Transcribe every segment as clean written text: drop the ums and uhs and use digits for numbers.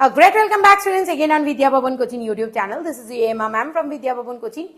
A great welcome back, students, again on Vidya Bhavan Coaching YouTube channel. This is Emma ma'am from Vidya Bhavan Coaching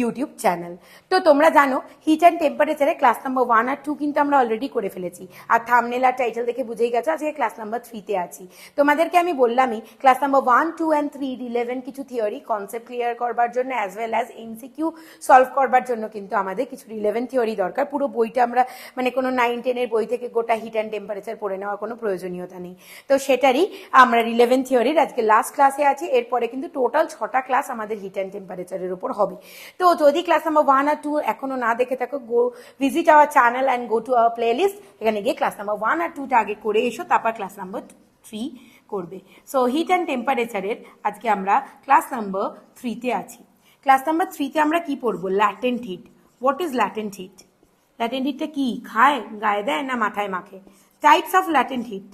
YouTube channel. তো তোমরা জানো hit and টেম্পারেচারে class number 1 আর 2 কিন্তু আমরা already করে ফেলেছি, আর thumbnail আর title দেখে বুঝেই গেছো আজকে ক্লাস নাম্বার 3 তে আছি। তোমাদেরকে আমি বললামই ক্লাস নাম্বার 1, 2 and 3 রিলেভেন্ট কিছু থিওরি কনসেপ্ট ক্লিয়ার করবার জন্য as well as MCQ solve করবার জন্য কিন্তু আমাদের কিছু রিলেভেন্ট থিওরি দরকার। পুরো বইটা আমরা মানে কোনো 9-10 এর বই থেকে গোটা হিট অ্যান্ড টেম্পারেচার পড়ে নেওয়ার কোনো প্রয়োজনীয়তা নেই। তো সেটারই আমরা রিলেভেন্ট থিওরির আজকে লাস্ট ক্লাসে আছি। এরপরে কিন্তু টোটাল 6টা ক্লাস আমাদের হিট অ্যান্ড টেম্পারেচারের উপর হবে। তো যদি ক্লাস নাম্বার 1 আর 2 এখনো না দেখে থাকো, go visit our channel and go to our playlist. এখানে গিয়ে ক্লাস নাম্বার 1 আর 2টা আগে করে এসো, তারপর ক্লাস নাম্বার 3 করবে। সো হিট অ্যান্ড টেম্পারেচারের আজকে আমরা ক্লাস নাম্বার 3 তে আছি। ক্লাস নাম্বার 3 তে আমরা কি পড়বো? Latent heat. What is latent heat? Latent হিটটা কি? খায়, গায়ে দেয়, না মাথায় মাখে? Types of latent heat.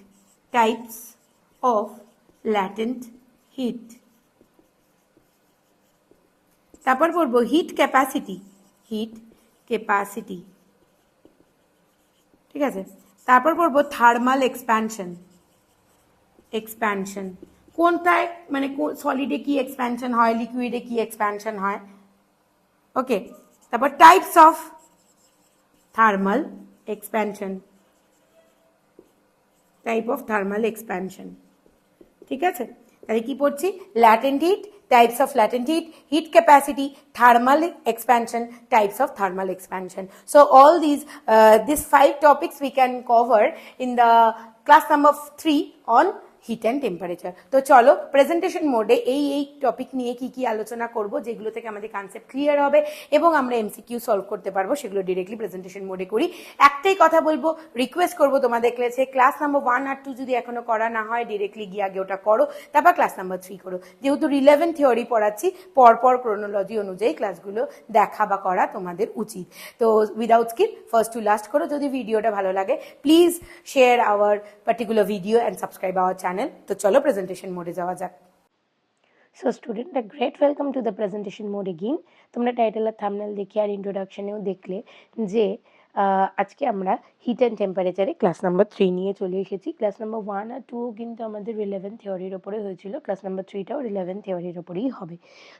Types of latent heat. তারপর পড়বো হিট ক্যাপাসিটি। হিট ক্যাপাসিটি, ঠিক আছে। তারপর পড়বো থার্মাল এক্সপ্যানশন। এক্সপ্যানশন কোনটায়, মানে সলিডে কি এক্সপ্যানশন হয়, লিকুইডে কি এক্সপ্যানশন হয়, ওকে। তারপর types of thermal expansion. Type of thermal expansion, ঠিক আছে। তাহলে কি পড়ছি? Latent heat, types of latent heat, heat capacity, thermal expansion, types of thermal expansion. So all these 5 topics we can cover in the class number 3 on heat and temperature. তো চলো presentation মোডে এই topic নিয়ে কি আলোচনা করব, যেগুলো থেকে আমাদের কনসেপ্ট ক্লিয়ার হবে এবং আমরা এমসিকিউ সলভ করতে পারবো, সেগুলো ডিরেক্টলি প্রেজেন্টেশন মোডে করি। একটাই কথা বলবো, রিকোয়েস্ট করবো তোমাদের কাছে, ক্লাস নাম্বার 1 আর 2 যদি এখনো করা না হয়, ডিরেক্টলি গিয়ে আগে ওটা করো, তারপর ক্লাস নাম্বার 3 করো। যেহেতু রিলেভেন্ট থিওরি পড়াচ্ছি, পরপর ক্রোনোলজি অনুযায়ী ক্লাসগুলো দেখা বা করা তোমাদের উচিত। তো without skip first to last করো। যদি ভিডিওটা ভালো লাগে please share our particular video and subscribe our channel. তো চলো প্রেজেন্টেশন মোডে যাওয়া যাক। So student, a great welcome to the presentation mode again. তোমরা টাইটেল আর থাম্বনেল দেখে আর ইন্ট্রোডাকশনেও দেখলে যে আজকে আমরা হিট অ্যান্ড টেম্পারেচারে ক্লাস নাম্বার 3 নিয়ে চলে এসেছি। ক্লাস নাম্বার 1 আর 2 কিন্তু আমাদের রিলেভেন্ট থিওরির ওপরে হয়েছিল, ক্লাস নাম্বার 3টাও রিলেভেন্ট থিওরির ওপরেই হবে।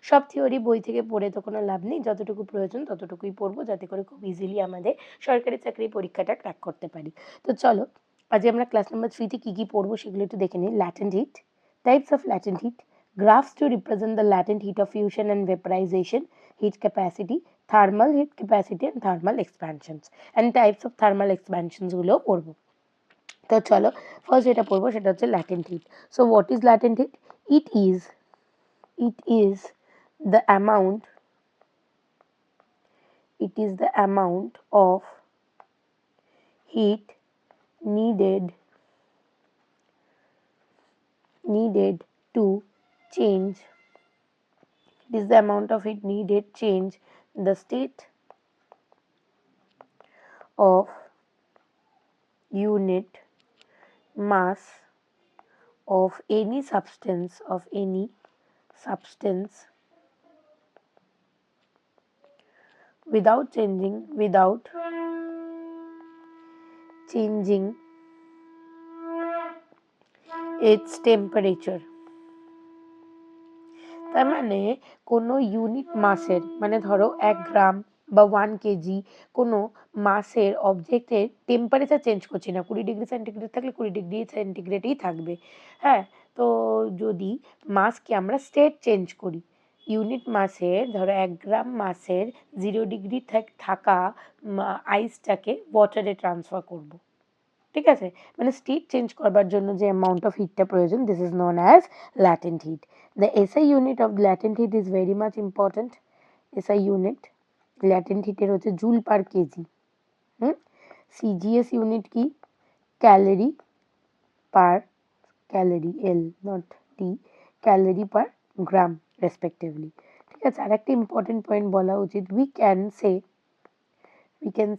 সব থিওরি বই থেকে পড়ে তো কোনো লাভ নেই, যতটুকু প্রয়োজন ততটুকুই পড়বো, যাতে করে খুব ইজিলি আমাদের সরকারি চাকরির পরীক্ষাটা ক্র্যাক করতে পারি। তো চলো আজ আমরা ক্লাস নাম্বার 3তে কী পড়বো সেগুলো একটু দেখে নিই। Latent heat, types of latent hit, graphs to represent the latent heat of fusion and vaporization, heat capacity, thermal heat capacity and thermal expansions, and types of thermal expansions গুলো পড়বো। তো চলো first যেটা পড়বো সেটা হচ্ছে latent heat. So what is latent heat? It is the amount of heat needed to change. It is the amount of heat needed change the state of unit mass of any substance without changing its temperature. তার মানে কোনো unit মাসের, মানে ধরো 1 গ্রাম বা 1 KG কোনো মাসের অবজেক্টের টেম্পারেচার চেঞ্জ করছি না। 20 ডিগ্রি সেন্টিগ্রেড থাকলে 20 ডিগ্রি সেন্টিগ্রেডেই থাকবে। হ্যাঁ, তো যদি মাসকে আমরা স্টেট চেঞ্জ করি, ইউনিট মাসের ধরো 1 গ্রাম মাসের 0 ডিগ্রি থাকা আইসটাকে ওয়াটারে ট্রান্সফার করব, ঠিক আছে। মানে স্টেট চেঞ্জ করবার জন্য যে অ্যামাউন্ট অফ হিটটা প্রয়োজন, this is known as latent heat. The SI unit of latent heat is very much important. SI unit latent heat এর হচ্ছে joule per KG. CGS unit কি? Calorie per calorie, L not T, calorie per gram respectively, ঠিক আছে। আর একটা important point বলা উচিত, we can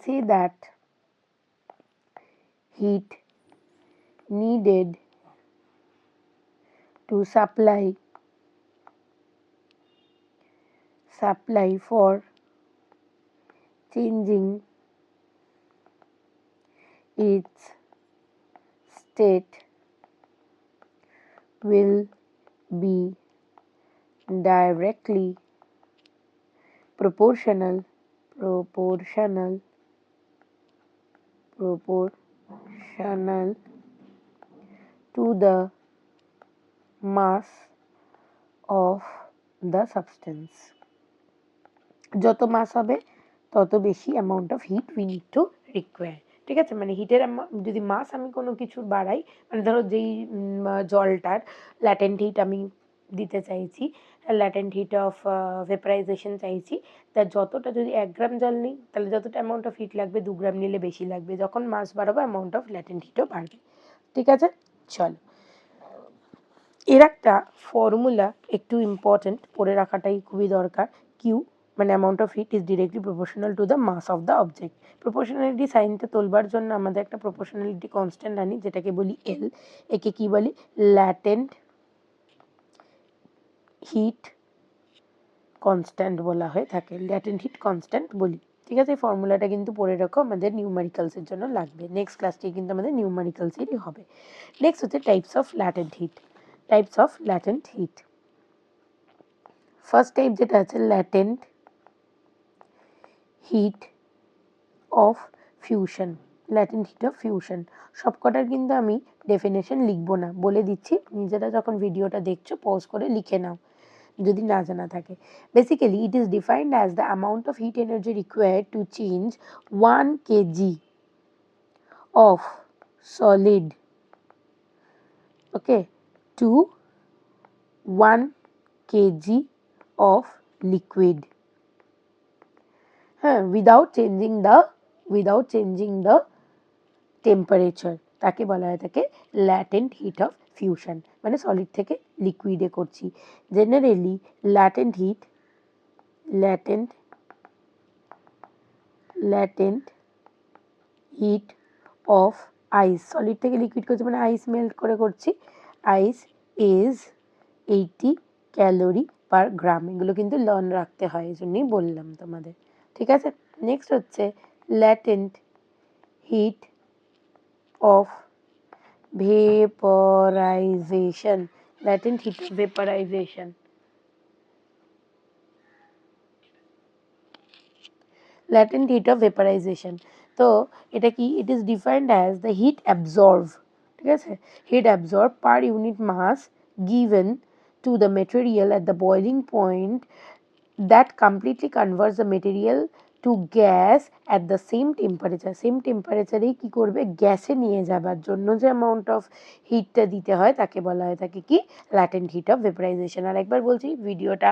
say that heat needed to supply for changing its state will be directly proportional to the mass of the substance. যত মাস হবে তত বেশি amount of hit we need to require. ঠিক আছে, মানে হিটের যদি মাস আমি কোনো কিছুর বাড়াই, মানে ধরো যেই জলটার ল্যাটেন্ট হিট আমি দিতে চাইছি, ল্যাটেন্ট হিট অফ ভেপারাইজেশন চাইছি, তার যতটা, যদি 1 গ্রাম জল নিই তাহলে যতটা অ্যামাউন্ট অফ হিট লাগবে 2 গ্রাম নিলে বেশি লাগবে। যখন মাস বাড়াবো অ্যামাউন্ট অফ ল্যাটেন্ট হিটও বাড়বে। ঠিক আছে, চলো এর একটা ফর্মুলা একটু ইম্পর্টেন্ট, পড়ে রাখাটাই খুবই দরকার। কিউ মানে amount of heat is directly proportional to the mass of the object. Proportionality সাইনটা তোলবার জন্য আমাদের একটা প্রপোর্শনালিটি কনস্ট্যান্ট আনি, যেটাকে বলি এল। একে কি বলি? ল্যাটেন্ট হিট কনস্ট্যান্ট বলা হয়ে থাকে, ল্যাটেন্ট হিট কনস্ট্যান্ট বলি। ঠিক আছে, এই ফর্মুলাটা কিন্তু পড়ে রাখো, আমাদের নিউমারিক্যালসের জন্য লাগবে। নেক্সট ক্লাসটি কিন্তু আমাদের নিউমারিক্যালসেরই হবে। নেক্সট হচ্ছে types of latent heat. Types of latent heat, first type যেটা আছে latent heat of fusion. Latent heat of fusion সবকটার কিন্তু আমি ডেফিনেশন লিখবো না, বলে দিচ্ছি, নিজেরা যখন ভিডিওটা দেখছো পজ করে লিখে নাও যদি না জানা থাকে। Basically it is defined as the amount of hit energy required to change 1 kg of solid, okay, to 1 kg of liquid, without changing the temperature. তাকে বলা হয় থাকে ল্যাটেন্ট হিট অফ ফিউশন, মানে সলিড থেকে লিকুইডে করছি। Generally latent heat of ice, solid থেকে liquid করছি মানে আইস মেল্ট করে করছি। Ice is 80 calorie per gram. এগুলো কিন্তু লার্ন রাখতে হয়, এই জন্যই বললাম তোমাদের। ঠিক আছে, নেক্সট হচ্ছে latent heat of vaporization, latent heat of vaporization, latent heat of vaporization। তো এটা কি? it is defined as the heat absorbed, ঠিক আছে, heat absorbed per unit mass given to the material at the boiling point that completely converts the material to gas at the same temperature। Same টেম্পারেচারেই কী করবে? গ্যাসে নিয়ে যাবার জন্য যে অ্যামাউন্ট অফ হিটটা দিতে হয় তাকে বলা হয় থাকে কি? Latent heat of vaporisation. আর একবার বলছি, ভিডিওটা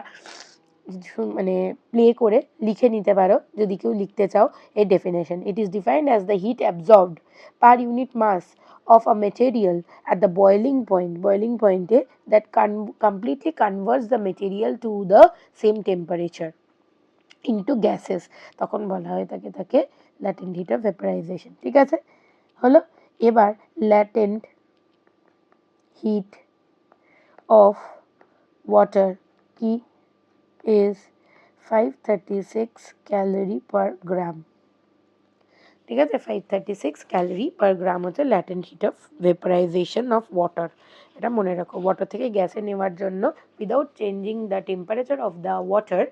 মানে প্লে করে লিখে নিতে পারো যদি কেউ লিখতে চাও এর definition. It is defined as the heat absorbed per unit mass of a material at the boiling point that completely converts the material to the same temperature into gases, তখন বলা হয় তাকে ল্যাটেন্ট হিট অফ ভেপারাইজেশন। ঠিক আছে, হলো। এবার latent heat of water কি? is 536 calorie per gram। ঠিক আছে, 536 ক্যালোরি পার গ্রাম হচ্ছে latent heat of vaporisation of water. এটা মনে রাখো, ওয়াটার থেকে গ্যাসে নেওয়ার জন্য without changing the temperature of the water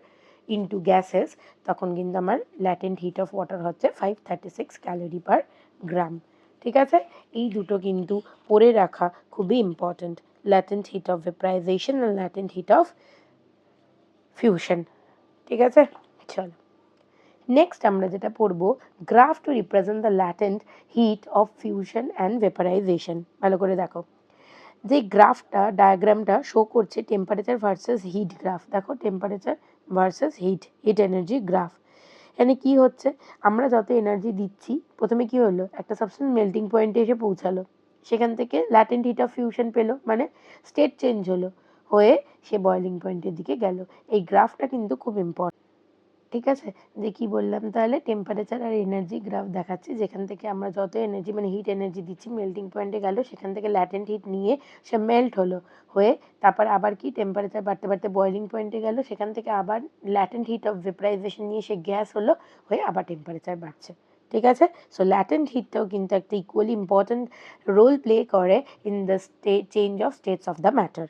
into gases, তখন কিন্তু আমার ল্যাটেন্ট হিট অফ ওয়াটার হচ্ছে 536 ক্যালোরি পার গ্রাম। ঠিক আছে, এই দুটো কিন্তু পড়ে রাখা খুবই important, latent heat of vaporisation আর ল্যাটেন্ট হিট অফ ফিউশন। ঠিক আছে, চলো নেক্সট আমরা যেটা পড়বো, graph to represent the latent heat of fusion and vaporisation. ভালো করে দেখো, যে গ্রাফটা, ডায়াগ্রামটা শো করছে টেম্পারেচার ভার্সেস হিট গ্রাফ। দেখো, temperature versus heat energy graph. এখানে কি হচ্ছে? আমরা যত এনার্জি দিচ্ছি, প্রথমে কি হলো, একটা সাবস্টেন্স মেল্টিং পয়েন্টে এসে পৌঁছালো, সেখান থেকে ল্যাটেন্ট হিট অফ ফিউশন পেলো, মানে স্টেট চেঞ্জ হলো, হয়ে সে বয়লিং পয়েন্টের দিকে গেল। এই গ্রাফটা কিন্তু খুব ইম্পর্টেন্ট। ঠিক আছে, যে কি বললাম তাহলে, টেম্পারেচার আর এনার্জি গ্রাফ দেখাচ্ছি, যেখান থেকে আমরা যত এনার্জি মানে হিট এনার্জি দিচ্ছি, মেল্টিং পয়েন্টে গেল, সেখান থেকে ল্যাটেন্ট হিট নিয়ে সে মেল্ট হলো, হয়ে তারপর আবার কি টেম্পারেচার বাড়তে বাড়তে বয়লিং পয়েন্টে গেল, সেখান থেকে আবার ল্যাটেন্ট হিট অফ ভেপারাইজেশন নিয়ে সে গ্যাস হলো, হয়ে আবার টেম্পারেচার বাড়ছে। ঠিক আছে, সো ল্যাটেন্ট হিটটাও কিন্তু একটা ইকুয়ালি ইম্পর্ট্যান্ট রোল প্লে করে in the change of states of the matter.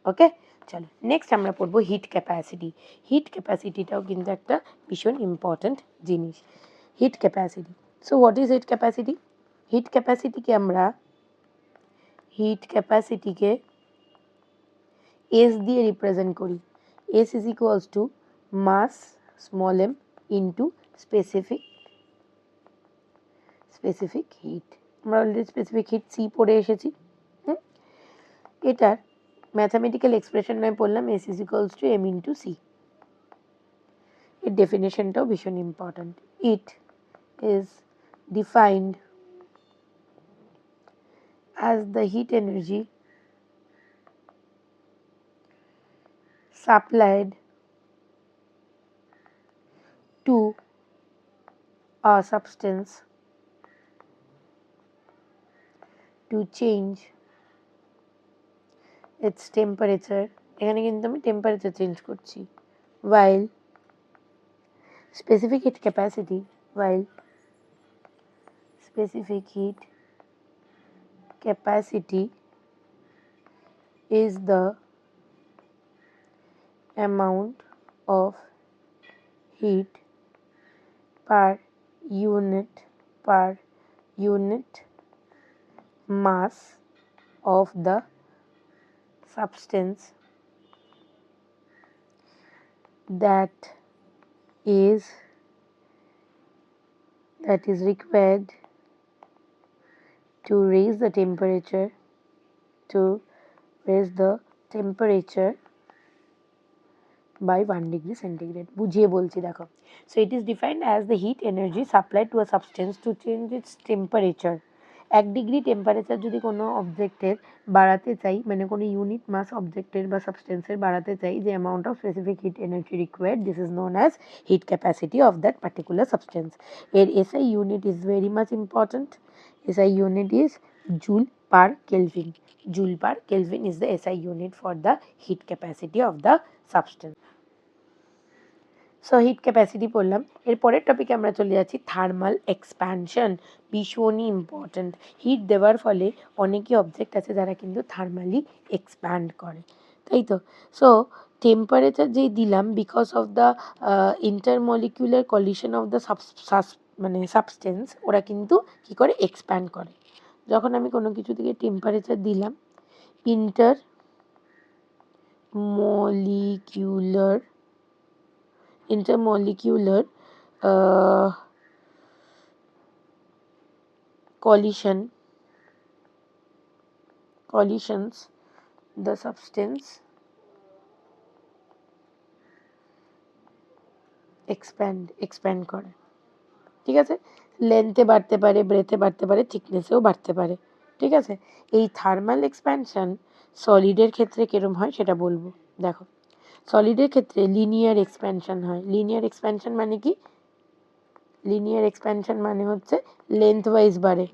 Okay, চলো নেক্সট আমরা পড়বো হিট ক্যাপাসিটি। হিট ক্যাপাসিটিটাও কিন্তু একটা ভীষণ ইম্পর্ট্যান্ট জিনিস। Heat capacity, so what is heat capacity? Heat ক্যাপাসিটিকে এস দিয়ে রিপ্রেজেন্ট করি। S is equals to mass small M into specific heat. আমরা অলরেডি স্পেসিফিক হিট সি পড়ে এসেছি। এটার ম্যাথামেটিক্যাল এক্সপ্রেশন নয় পড়লাম, S is equals to M into C. এর ডেফিনেশনটাও ভীষণ important. It is defined as the heat energy supplied to a substance to change its temperature, এখানে কিন্তু আমি টেম্পারেচার চেঞ্জ করছি, while specific heat capacity is the amount of heat per unit mass of the substance that is required to raise the temperature by 1 degree centigrade. বুঝিয়ে বলছি দেখো। So it is defined as the heat energy supplied to a substance to change its temperature. 1 degree temperature যদি কোনো অবজেক্টের বাড়াতে চাই, মানে কোনো ইউনিট মাস অবজেক্টের বা সাবস্টেন্সের বাড়াতে চাই, যে amount of specific heat energy required, this is known as heat capacity of that particular substance. এর SI unit is very much important. SI unit is joule per Kelvin. Joule per Kelvin is the SI unit for the heat capacity of the substance. So hit capacity পড়লাম। এর পরের টপিকে আমরা চলে যাচ্ছি thermal expansion. ভীষণই important. Hit দেওয়ার ফলে অনেকই অবজেক্ট আছে যারা কিন্তু থার্মালি এক্সপ্যান্ড করে, তাই তো। সো টেম্পারেচার যেই দিলাম, because of the intermolecular collision of the substance, ওরা কিন্তু কী করে, এক্সপ্যান্ড করে। যখন আমি কোনো কিছু থেকে টেম্পারেচার দিলাম, intermolecular collisions, the substance expand করে, ঠিক আছে। লেন্থে বাড়তে পারে, ব্রেথে বাড়তে পারে, থিকনেসেও বাড়তে পারে, ঠিক আছে। এই থার্মাল এক্সপ্যানশন সলিডের ক্ষেত্রে কিরম হয় সেটা বলবো। দেখো, সলিডের ক্ষেত্রে লিনিয়ার এক্সপ্যানশন হয়। লিনিয়ার এক্সপ্যানশন মানে কি? লিনিয়ার এক্সপ্যানশন মানে হচ্ছে লেন্থ ওয়াইজ বাড়ে,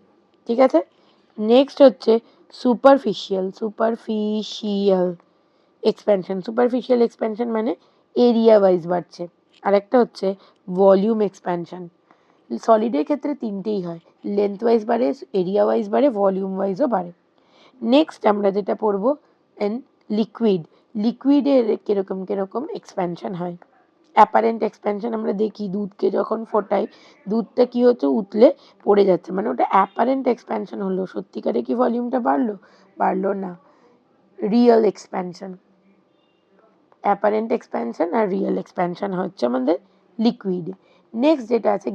ঠিক আছে। নেক্সট হচ্ছে সুপারফিশিয়াল এক্সপ্যানশন মানে এরিয়া ওয়াইজ বাড়ছে। আর একটা হচ্ছে ভলিউম এক্সপ্যানশন। সলিডের ক্ষেত্রে তিনটেই হয়, লেন্থ ওয়াইজ বাড়ে, এরিয়া ওয়াইজ বাড়ে, ভলিউম ওয়াইজও বাড়ে। নেক্সট আমরা যেটা পড়বো লিকুইডের কিরকম এক্সপ্যানশন হয়। অ্যাপারেন্ট এক্সপ্যানশন আমরা দেখি, দুধকে যখন ফোটাই, দুধটা কি হচ্ছে, উতলে পড়ে যাচ্ছে, মানে ওটা অ্যাপারেন্ট এক্সপ্যানশন হলো। সত্যিকারে কি ভলিউমটা বাড়লো না। রিয়েল এক্সপ্যানশন, অ্যাপারেন্ট এক্সপ্যানশন আর রিয়েল এক্সপ্যানশন হচ্ছে আমাদের লিকুইডে। নেক্সট যেটা আছে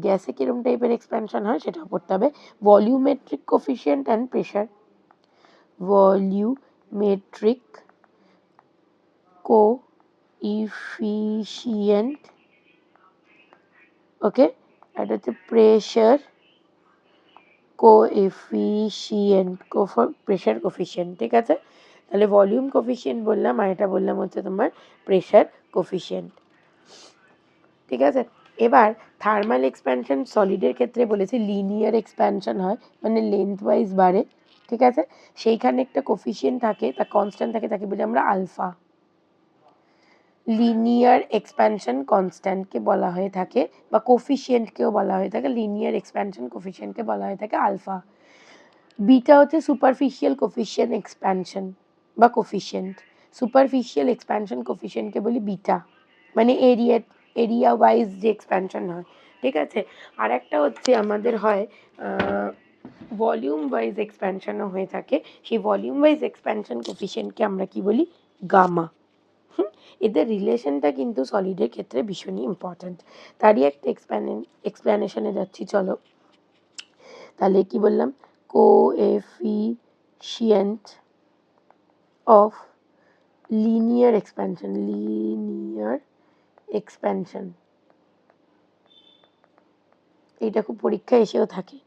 গ্যাসে কিরকম টাইপের এক্সপ্যানশন হয় সেটা পড়তে হবে। Volumetric coefficient and pressure. Volumetric coefficient, okay, এটা হচ্ছে প্রেশার কোফিশিয়েন্ট, ঠিক আছে। তাহলে ভলিউম কোফিশিয়েন্ট বললাম, আর এটা বললাম হচ্ছে তোমার প্রেশার কোফিশিয়েন্ট, ঠিক আছে। এবার থার্মাল এক্সপ্যানশন সলিডের ক্ষেত্রে বলেছি লিনিয়ার এক্সপ্যানশন হয়, মানে লেন্থ ওয়াইজ বাড়ে, ঠিক আছে। সেইখানে একটা কোফিশিয়েন্ট থাকে, তা কনস্ট্যান্ট থাকে, তাকে বলি আমরা আলফা। লিনিয়ার এক্সপ্যানশন কনস্ট্যান্টকে বলা হয়ে থাকে, বা কোফিশিয়েন্টকেও বলা হয়ে থাকে, লিনিয়ার এক্সপ্যানশন কোফিশিয়েন্টকে বলা হয়ে থাকে আলফা। বিটা হচ্ছে সুপারফিশিয়াল কোফিশিয়েন্ট এক্সপ্যানশন বা কোফিশিয়েন্ট। সুপারফিশিয়াল এক্সপ্যানশন কোফিশিয়েন্টকে বলি বিটা, মানে এরিয়া ওয়াইজ যে এক্সপ্যানশন হয়, ঠিক আছে। আর একটা হচ্ছে আমাদের হয় ভলিউম ওয়াইজ এক্সপ্যানশনও হয়ে থাকে, সেই ভলিউম ওয়াইজ এক্সপ্যানশন কোফিশিয়েন্টকে আমরা কি বলি, গামা। এদের রিলেশনটা কিন্তু সলিডের ক্ষেত্রে ভীষণই ইম্পর্ট্যান্ট। তারই একটা এক্সপ্ল্যানেশনে যাচ্ছি, চলো। তাহলে কি বললাম, কোএফিশিয়েন্ট অফ লিনিয়ার এক্সপ্যানশন, এইটা খুব পরীক্ষায় এসেও থাকে।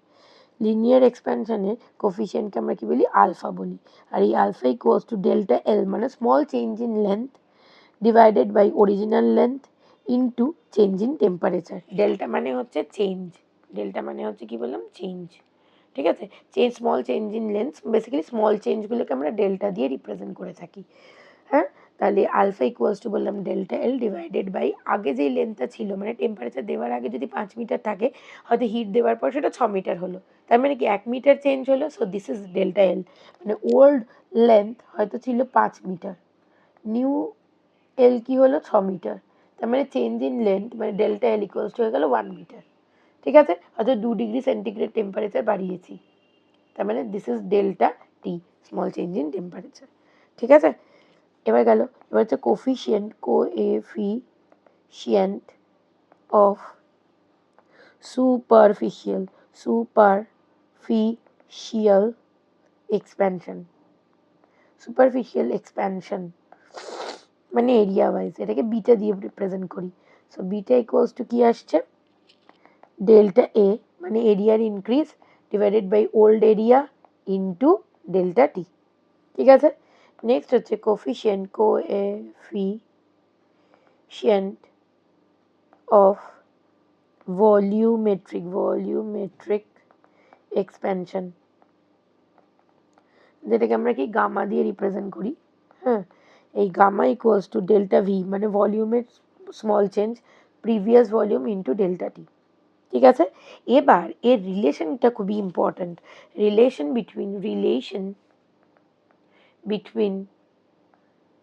লিনিয়ার এক্সপ্যানশনের কোফিশিয়েন্টকে আমরা কি বলি, আলফা বলি। আর এই alpha equals to delta L, মানে small change in length divided by original length into change in temperature. Delta মানে হচ্ছে চেঞ্জ, ডেল্টা মানে হচ্ছে কি বললাম, চেঞ্জ, ঠিক আছে। Small change in length, basically small চেঞ্জগুলোকে আমরা ডেল্টা দিয়ে রিপ্রেজেন্ট করে থাকি। হ্যাঁ, তাহলে আলফা ইকুয়ালস টু বললাম ডেল্টা এল ডিভাইডেড বাই আগে যেই লেন্থটা ছিল, মানে টেম্পারেচার দেওয়ার আগে যদি 5 মিটার থাকে, হয়তো হিট দেওয়ার পর সেটা 6 মিটার হলো, তার মানে কি 1 মিটার চেঞ্জ হলো। So this is delta L, মানে ওল্ড লেন্থ হয়তো ছিল 5 মিটার, নিউ এল কি হলো 6 মিটার, তার মানে চেঞ্জ ইন লেন্থ মানে ডেল্টা এল ইকুয়ালস টু হয়ে গেল 1 মিটার, ঠিক আছে। হয়তো 2 ডিগ্রি সেন্টিগ্রেড টেম্পারেচার বাড়িয়েছি, তার মানে this is delta T, small change in temperature, ঠিক আছে। এবার গেল, এবার হচ্ছে কোএফিশিয়েন্ট অফ সুপারফিশিয়াল এক্সপ্যানশন মানে এরিয়া ওয়াইজ, এটাকে বিটা দিয়ে রিপ্রেজেন্ট করি। সো বিটা ইকুয়ালস টু কি আসছে, ডেল্টা এ মানে এরিয়ার increase divided by old area into delta T, ঠিক আছে। নেক্সট হচ্ছে কোএফিশিয়েন্ট অফ ভলিউমেট্রিক এক্সপ্যানশন, যেটাকে আমরা কি গামা দিয়ে রিপ্রেজেন্ট করি। হ্যাঁ, এই gamma equals to delta V মানে ভলিউমের small change previous volume into delta T, ঠিক আছে। এবার এর রিলেশনটা খুবই ইম্পর্ট্যান্ট, রিলেশন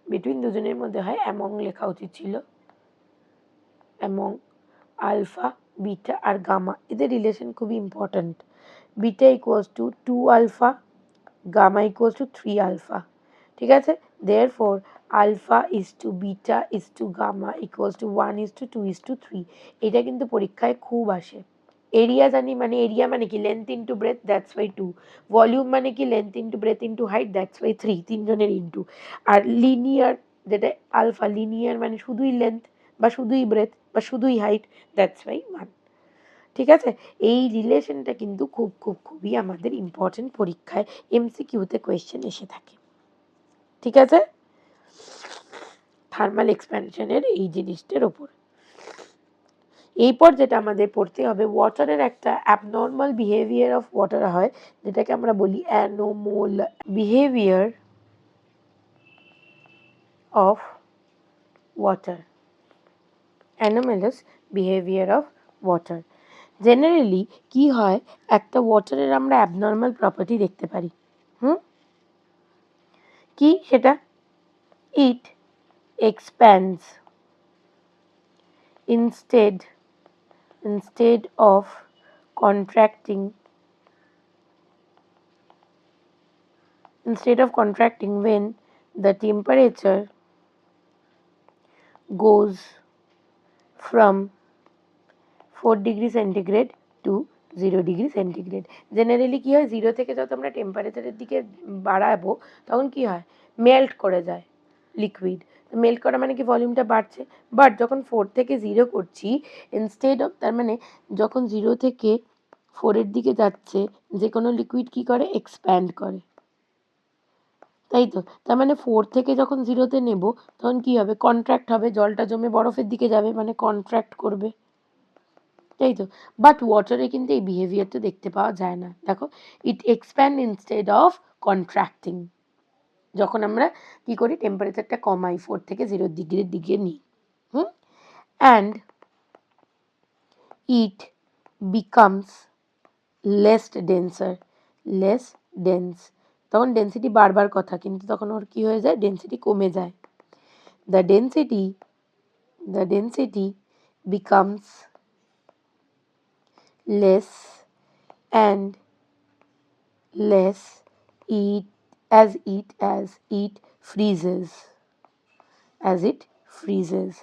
বিটুইন দুজনের মধ্যে হয় অ্যামং লেখা উচিত ছিল, অ্যামং আলফা বিটা আর গামা, এদের রিলেশন খুবই important. Beta equals to 2 alpha, gamma equals to 3 alpha, ঠিক আছে। Therefore alpha is to beta is to gamma equals to 1:2:3। এটা কিন্তু পরীক্ষায় খুব আসে। এরিয়া জানি, মানে এরিয়া মানে কি length into breadth, that's by 2। Volume মানে কি length into breadth into height, that's by 3, তিনজনের ইন্টু। আর লিনিয়ার যেটা আলফা, লিনিয়ার মানে শুধুই লেন্থ বা শুধুই ব্রেথ বা শুধুই হাইট, দ্যাটস বাই 1, ঠিক আছে। এই রিলেশনটা কিন্তু খুবই আমাদের ইম্পর্টেন্ট, পরীক্ষায় এমসিকিউতে কোয়েশ্চেন এসে থাকে, ঠিক আছে, থার্মাল এক্সপ্যানশনের এই জিনিসটার ওপর। এরপর যেটা আমাদের পড়তে হবে, ওয়াটারের একটা অ্যাবনর্মাল বিহেভিয়ার অফ ওয়াটার হয়, যেটাকে আমরা বলি anomalous behaviour of water, anomalous behaviour of water. Generally কি হয়, একটা ওয়াটারের আমরা অ্যাবনর্মাল প্রপার্টি দেখতে পারি। কি সেটা, it expands instead of contracting when the temperature goes from 4 degree centigrade to 0 degree centigrade. Generally কী হয়, 0 থেকে যত আমরা টেম্পারেচারের দিকে বাড়াবো তখন কী হয়, মেল্ট করে যায় লিকুইড। মেল্ট করা মানে কি ভলিউমটা বাড়ছে, বাট যখন 4 থেকে 0 করছি, ইনস্টেড অফ, তার মানে যখন 0 থেকে 4-এর দিকে যাচ্ছে, যে কোনো লিকুইড কী করে, এক্সপ্যান্ড করে, তাই তো। তার মানে 4 থেকে যখন 0-তে নেব তখন কী হবে, কন্ট্রাক্ট হবে, জলটা জমে বরফের দিকে যাবে, মানে কন্ট্রাক্ট করবে, তাই তো। বাট ওয়াটারে কিন্তু এই বিহেভিয়ারটা দেখতে পাওয়া যায় না। দেখো, ইট এক্সপ্যান্ড ইনস্টেড অফ কন্ট্রাক্টিং, যখন আমরা কি করি, টেম্পারেচারটা কমাই, 4 থেকে 0 ডিগ্রির দিকে নিই, and it becomes less dense, তখন ডেন্সিটি বাড়বার কথা, কিন্তু তখন ওর কী হয়ে যায়, ডেন্সিটি কমে যায়। The density becomes less and less as it freezes,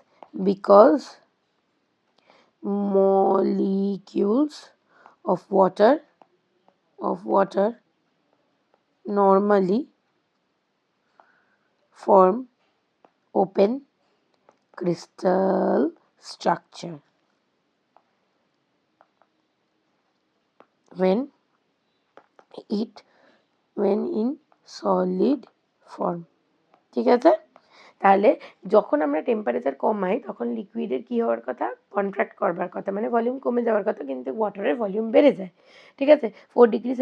because molecules of water normally form open crystal structure when in solid form। ঠিক আছে, তাহলে যখন আমরা টেম্পারেচার কমাই তখন লিকুইডের কী হওয়ার কথা, কন্ট্রাক্ট করবার কথা, মানে ভলিউম কমে যাওয়ার কথা, কিন্তু ওয়াটারের ভলিউম বেড়ে যায়। ঠিক আছে, 4°C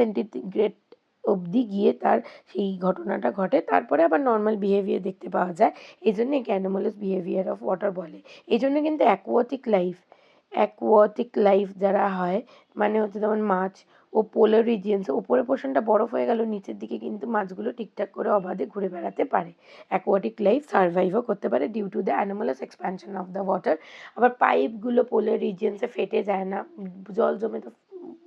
অবধি গিয়ে তার সেই ঘটনাটা ঘটে, তারপরে আবার নর্মাল বিহেভিয়ার দেখতে পাওয়া যায়। এই জন্য একে অ্যানোমালাস বিহেভিয়ার অফ ওয়াটার বলে। এই জন্য কিন্তু অ্যাকোয়াটিক লাইফ যারা হয়, মানে হচ্ছে যেমন মাছ ও পোলার রিজিয়ন্স, ওপরের পোর্শনটা বরফ হয়ে গেল, নিচের দিকে কিন্তু মাছগুলো ঠিকঠাক করে অবাধে ঘুরে বেড়াতে পারে। অ্যাকোয়াটিক লাইফ সার্ভাইভও করতে পারে due to the anomalous expansion of the water. আবার পাইপগুলো পোলার রিজিয়ন্সে ফেটে যায় না, জল জমে তো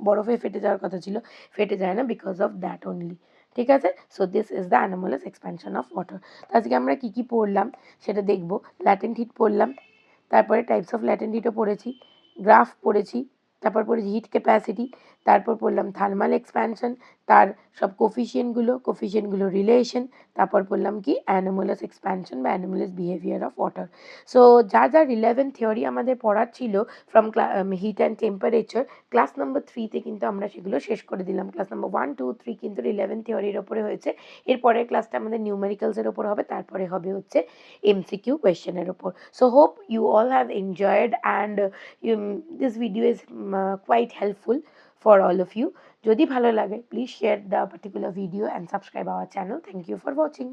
বরফে ফেটে যাওয়ার কথা ছিল, ফেটে যায় না বিকজ অফ দ্যাট অনলি। ঠিক আছে, so this is the anomalous expansion of water. আজকে আমরা কী কী পড়লাম সেটা দেখব। ল্যাটেন্ট হিট পড়লাম, তারপরে টাইপস অফ ল্যাটেন্ট হিটও পড়েছি, গ্রাফ পড়েছি, তারপর পড়েছি হিট ক্যাপাসিটি, তারপর পড়লাম থার্মাল এক্সপ্যানশন, তার সব কোফিশিয়েন্টগুলো রিলেশন, তারপর পড়লাম কি অ্যানোমালাস এক্সপ্যানশন বা anomalous behaviour of water. So যা রিলেভেন্ট থিওরি আমাদের পড়ার ছিল from heat and temperature, class number 3-তে কিন্তু আমরা সেগুলো শেষ করে দিলাম। ক্লাস নম্বর 1, 2, 3 কিন্তু রিলেভেন্ট থিওরির ওপরে হয়েছে। এরপরের ক্লাসটা আমাদের নিউমেরিক্যালসের ওপর হবে, তারপরে হবে হচ্ছে MCQ কোয়েশ্চেনের ওপর। So hope you all have enjoyed and this video is quite helpful for all of you. যদি ভালো লাগে, please share the particular video and subscribe our channel. Thank you for watching.